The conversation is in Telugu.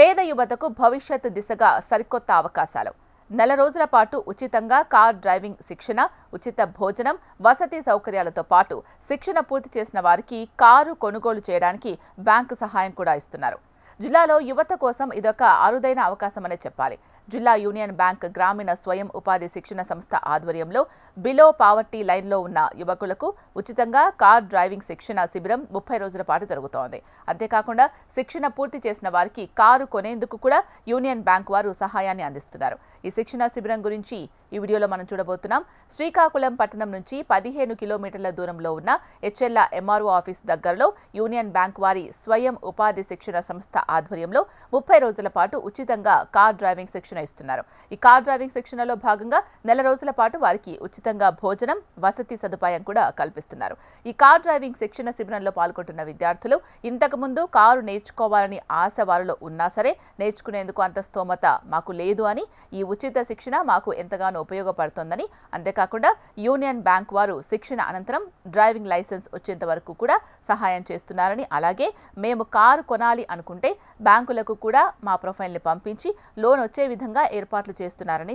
పేద యువతకు భవిష్యత్తు దిశగా సరికొత్త అవకాశాలు. నెల రోజుల పాటు ఉచితంగా కార్ డ్రైవింగ్ శిక్షణ, ఉచిత భోజనం, వసతి సౌకర్యాలతో పాటు శిక్షణ పూర్తి చేసిన వారికి కారు కొనుగోలు చేయడానికి బ్యాంకు సహాయం కూడా ఇస్తున్నారు. జిల్లాలో యువత కోసం ఇదొక అరుదైన అవకాశమనే చెప్పాలి. జిల్లా యూనియన్ బ్యాంక్ గ్రామీణ స్వయం ఉపాధి శిక్షణ సంస్థ ఆధ్వర్యంలో బిలో పావర్టీ లైన్లో ఉన్న యువకులకు ఉచితంగా కార్ డ్రైవింగ్ శిక్షణ శిబిరం 30 రోజుల పాటు జరుగుతోంది. అంతేకాకుండా శిక్షణ పూర్తి చేసిన వారికి కారు కొనేందుకు కూడా యూనియన్ బ్యాంక్ వారు సహాయాన్ని అందిస్తున్నారు. ఈ శిక్షణ శిబిరం గురించి ఈ వీడియోలో మనం చూడబోతున్నాం. శ్రీకాకుళం పట్టణం నుంచి 15 కిలోమీటర్ల దూరంలో ఉన్న హెచ్ఎల్ల ఎంఆర్ఓ ఆఫీస్ దగ్గరలో యూనియన్ బ్యాంక్ వారి స్వయం ఉపాధి శిక్షణ సంస్థ ఆధ్వర్యంలో 30 రోజుల పాటు ఉచితంగా కార్ డ్రైవింగ్ శిక్షణ ఇస్తున్నారు. ఈ కార్ డ్రైవింగ్ శిక్షణలో భాగంగా నెల రోజుల పాటు వారికి ఉచితంగా భోజనం, వసతి సదుపాయం కూడా కల్పిస్తున్నారు. ఈ కార్ డ్రైవింగ్ శిక్షణ శిబిరంలో పాల్గొంటున్న విద్యార్థులు ఇంతకు ముందు కారు నేర్చుకోవాలని ఆశ వారిలో ఉన్నా సరే నేర్చుకునేందుకు అంత స్తోమత మాకు లేదు అని, ఈ ఉచిత శిక్షణ మాకు ఎంతగానో ఉపయోగపడుతోందని, అంతేకాకుండా యూనియన్ బ్యాంక్ వారు శిక్షణ అనంతరం డ్రైవింగ్ లైసెన్స్ వచ్చేంత వరకు కూడా సహాయం చేస్తున్నారని, అలాగే మేము కారు కొనాలి అనుకుంటే బ్యాంకులకు కూడా మా ప్రొఫైల్ని పంపించి లోన్ వచ్చే విధంగా ఏర్పాట్లు చేస్తున్నారని